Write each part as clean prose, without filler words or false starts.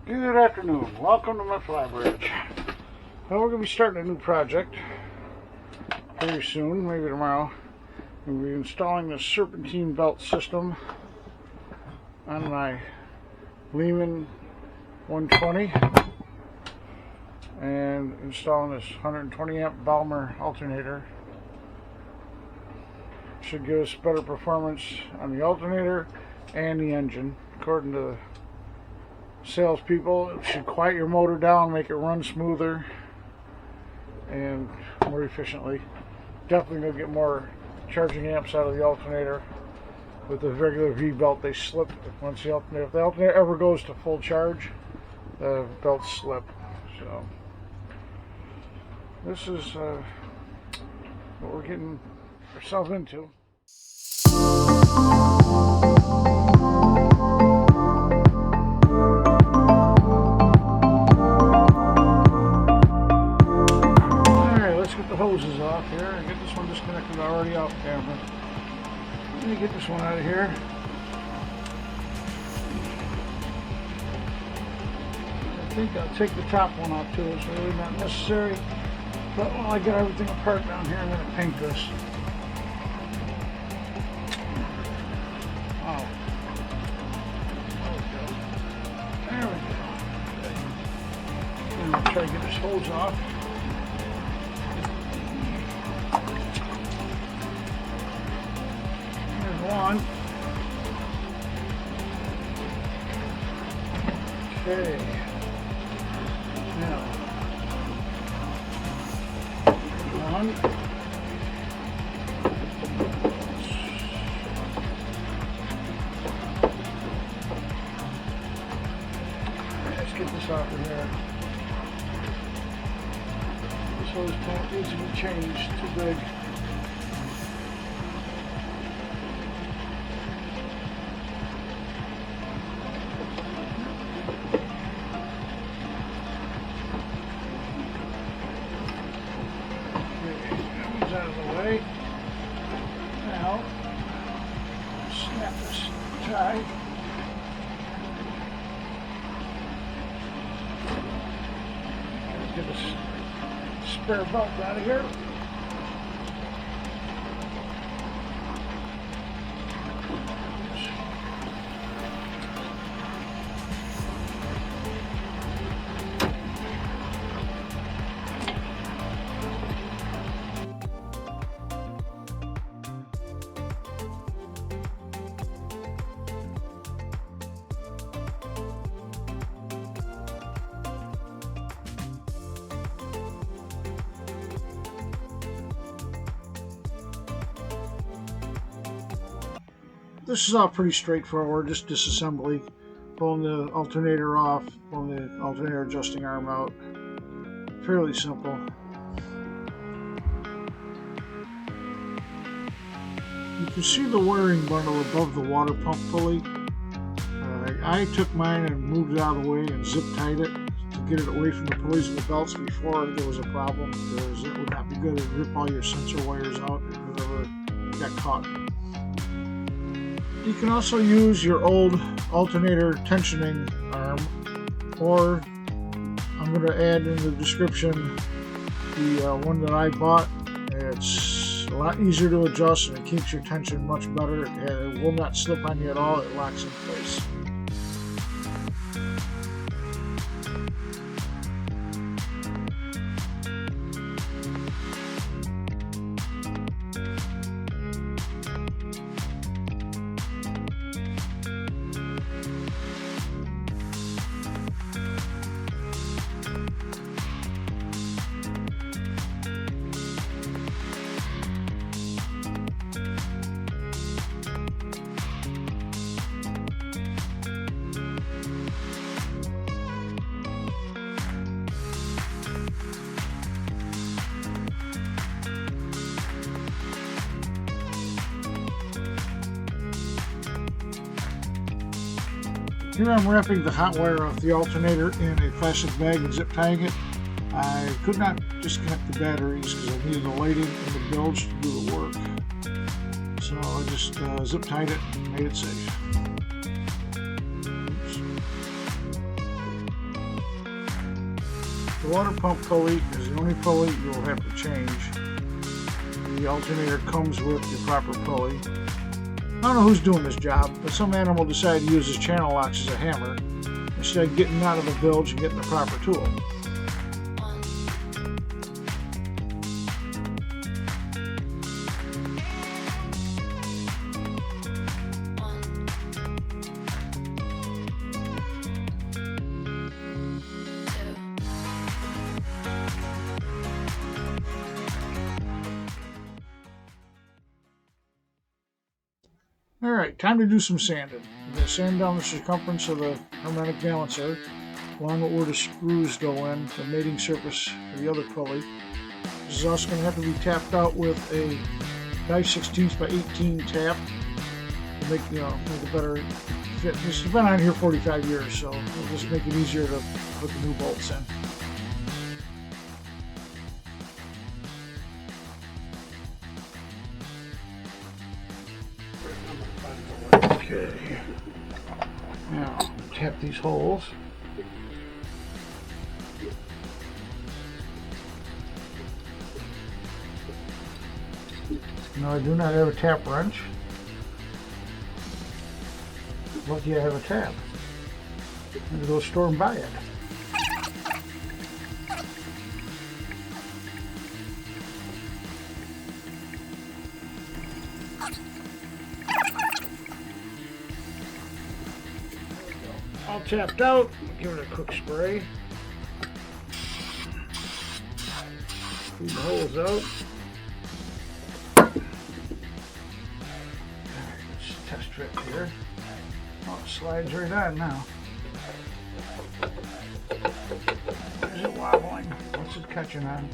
Good afternoon. Welcome to my fly bridge. Well, we're going to be starting a new project very soon, maybe tomorrow. We'll be installing the Serpentine belt system on my Lehman 120 and installing this 120 amp Balmer alternator. Should give us better performance on the alternator and the engine, according to salespeople. It should quiet your motor down, make it run smoother and more efficiently. Definitely going to get more charging amps out of the alternator. With the regular V belt, they slip once the alternator. If the alternator ever goes to full charge, the belts slip. So this is what we're getting ourselves into. Hoses off here and get this one disconnected already off camera. Let me get this one out of here. I think I'll take the top one off too. It's really not necessary. But while I get everything apart down here, I'm going to paint this. Oh. There we go. Okay. And I'll try to get this hose off. On. Okay. Now, on. Let's get this off of here. This hose pump needs to be changed. Too big. Out of the way. Now, snap this tie. Get this spare belt out of here. This is all pretty straightforward, just disassembly, pulling the alternator off, pulling the alternator adjusting arm out. Fairly simple. You can see the wiring bundle above the water pump pulley. I took mine and moved it out of the way and zip tied it to get it away from the pulleys and the belts before there was a problem, because it would not be good to rip all your sensor wires out if it ever got caught. You can also use your old alternator tensioning arm, or I'm going to add in the description the one that I bought. It's a lot easier to adjust and it keeps your tension much better. It will not slip on you at all. It locks in place. Here I'm wrapping the hot wire off the alternator in a plastic bag and zip tying it. I could not disconnect the batteries because I needed the lighting and the bilge to do the work. So I just zip tied it and made it safe. Oops. The water pump pulley is the only pulley you'll have to change. The alternator comes with the proper pulley. I don't know who's doing this job, but some animal decided to use his channel locks as a hammer instead of getting out of the bilge and getting the proper tool. Alright, time to do some sanding. I'm going to sand down the circumference of the harmonic balancer along with where the screws go in, the mating surface for the other pulley. This is also going to have to be tapped out with a 5/16 by 18 tap to make a better fit. This has been on here 45 years, so it'll just make it easier to put the new bolts in. Okay, now tap these holes. No, I do not have a tap wrench. Lucky I have a tap. I'm going to go store and buy it. All tapped out. Give it a quick spray. Clean the holes out. Alright, let's test fit here. Oh, it slides right on now. Is it wobbling? What's it catching on?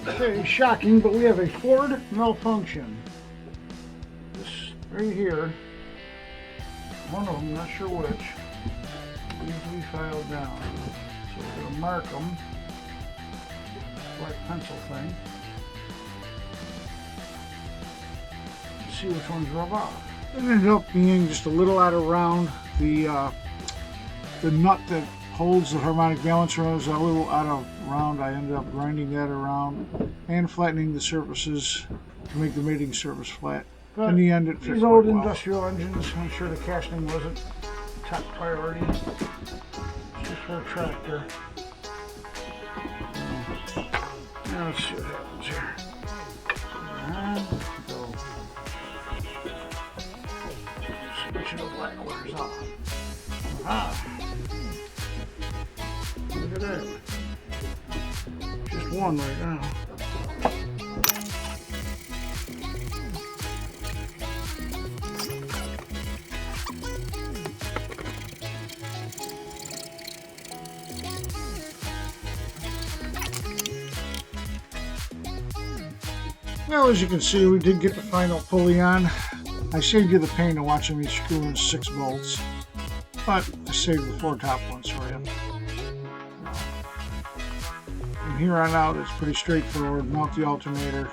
Okay, shocking, but we have a Ford malfunction. This right here, one of them, not sure which, needs to be filed down. So we're going to mark them, black pencil thing, and see which ones rub off. It ended up being just a little out of round. The nut that holds the harmonic balancer was a little out of round. I ended up grinding that around and flattening the surfaces to make the mating surface flat. But in the end, it fit. These old industrial engines, I'm sure the casting wasn't top priority. It's just for a tractor. Now let's see what happens here. Go. Switch the black wires off. Aha! Look at that. Just one right now. Well, as you can see, we did get the final pulley on. I saved you the pain of watching me screw in 6 bolts, but I saved the 4 top ones for you. From here on out, it's pretty straightforward. Mount the alternator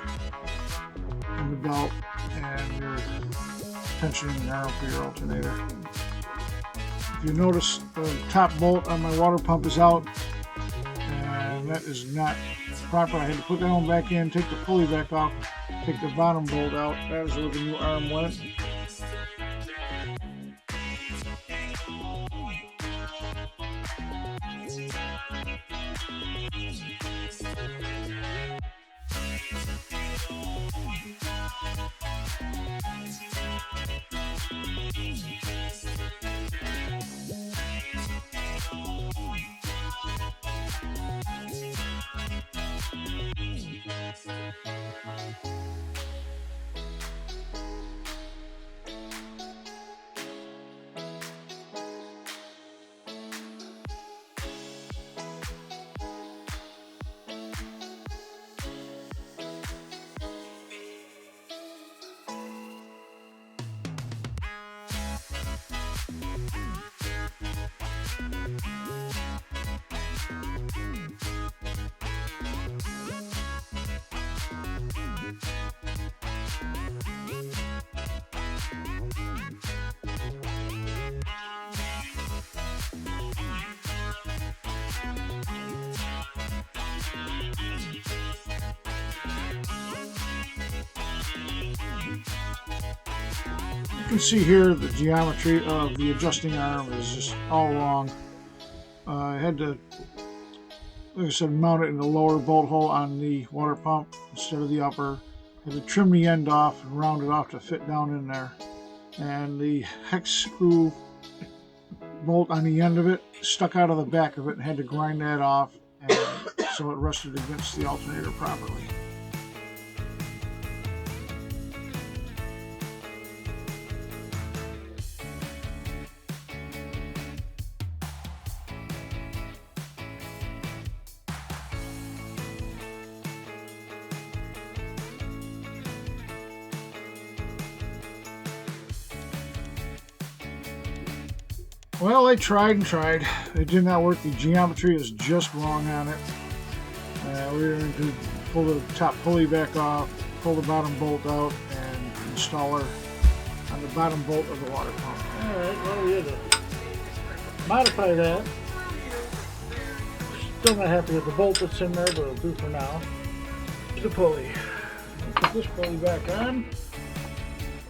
in the belt and your tensioning arrow for your alternator. If you notice, the top bolt on my water pump is out, and that is not proper. I had to put that one back in, take the pulley back off, take the bottom bolt out. That is where the new arm went. can see here the geometry of the adjusting arm is just all wrong. I had to, like I said, mount it in the lower bolt hole on the water pump instead of the upper. I had to trim the end off and round it off to fit down in there. And the hex screw bolt on the end of it stuck out of the back of it, and had to grind that off, and so it rested against the alternator properly. Well, I tried and tried. It did not work. The geometry is just wrong on it. We're going to pull the top pulley back off, pull the bottom bolt out, and install her on the bottom bolt of the water pump. Alright, well, we had to modify that. Still not happy with the bolt that's in there, but it'll do for now. The pulley. Put this pulley back on.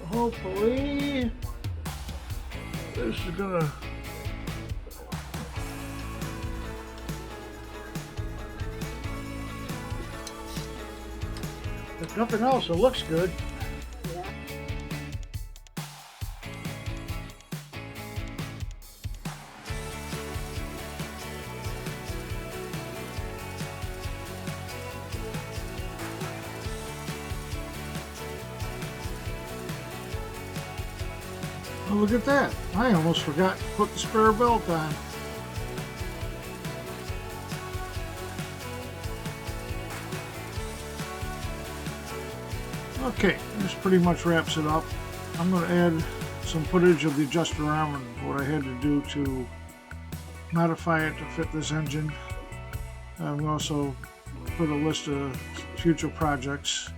Hopefully, this is going to if nothing else, it looks good. Yeah. Oh, look at that. I almost forgot to put the spare belt on. Okay, this pretty much wraps it up. I'm going to add some footage of the adjuster arm and what I had to do to modify it to fit this engine. I'm also put a list of future projects.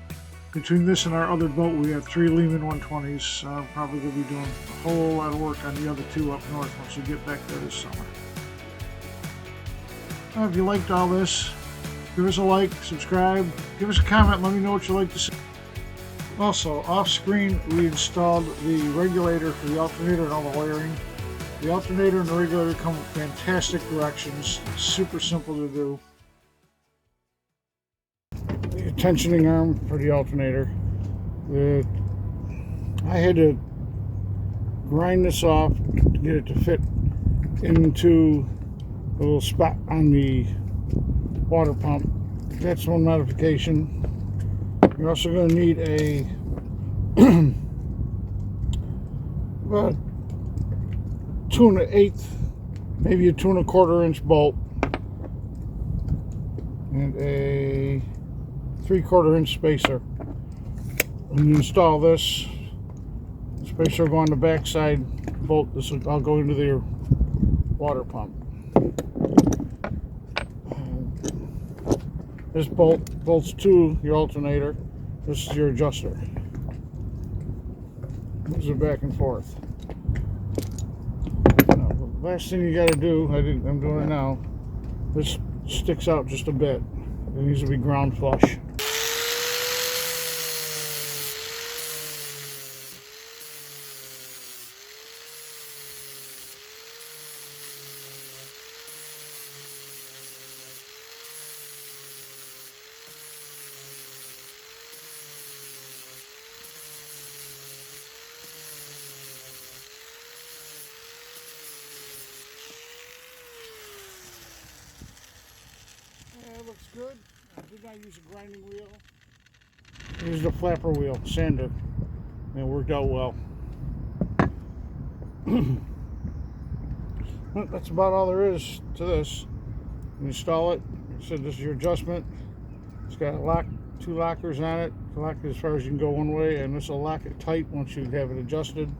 Between this and our other boat, we have 3 Lehman 120s. So I'm probably going to be doing a whole lot of work on the other 2 up north once we get back there this summer. If you liked all this, give us a like, subscribe, give us a comment, let me know what you like to see. Also, off screen, we installed the regulator for the alternator and all the wiring. The alternator and the regulator come with fantastic directions. It's super simple to do. The tensioning arm for the alternator. I had to grind this off to get it to fit into a little spot on the water pump. That's one modification. You're also going to need a about 2 1/8, maybe a 2 1/4 inch bolt, and a 3/4 inch spacer. When you install this, the spacer will go on the back side bolt. This will all go into the water pump. This bolt bolts to your alternator. This is your adjuster. Moves it back and forth. Now, the last thing you got to do, I'm doing it now. This sticks out just a bit. It needs to be ground flush. It looks good. I did not use a grinding wheel. I used a flapper wheel, sander, and it worked out well. Well, that's about all there is to this. You install it. Like I said, this is your adjustment. It's got a lock, 2 lockers on it. Lock it as far as you can go one way, and this will lock it tight once you have it adjusted.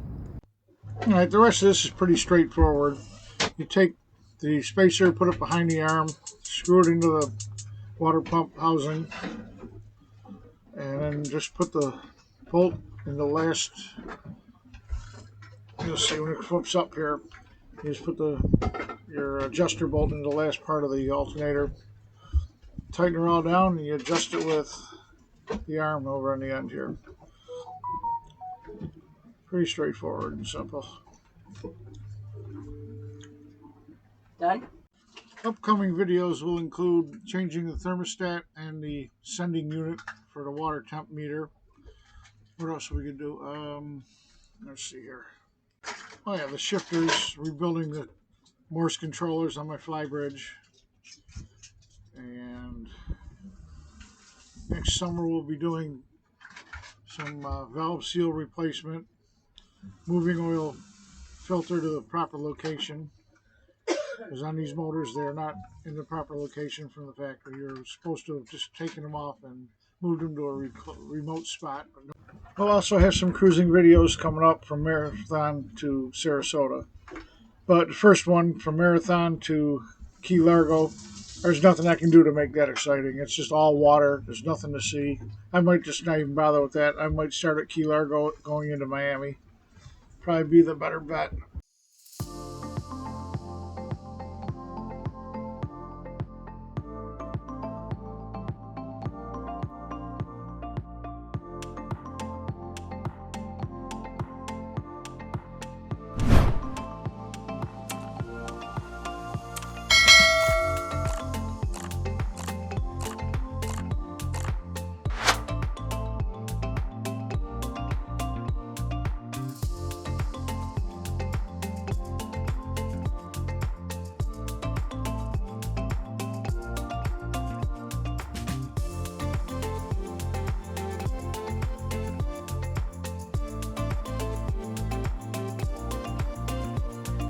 Alright, the rest of this is pretty straightforward. You take the spacer, put it behind the arm, screw it into the water pump housing, and then just put the bolt in the last, you'll see when it flips up here, you just put your adjuster bolt in the last part of the alternator, tighten her all down, and you adjust it with the arm over on the end here. Pretty straightforward and simple. Done? Upcoming videos will include changing the thermostat and the sending unit for the water temp meter. What else are we going to do? Let's see here. Oh yeah, the shifters, rebuilding the Morse controllers on my fly bridge. And next summer we'll be doing some valve seal replacement, moving oil filter to the proper location. Because on these motors, they're not in the proper location from the factory. You're supposed to have just taken them off and moved them to a remote spot. We'll also have some cruising videos coming up from Marathon to Sarasota. But the first one, from Marathon to Key Largo, there's nothing I can do to make that exciting. It's just all water. There's nothing to see. I might just not even bother with that. I might start at Key Largo going into Miami. Probably be the better bet.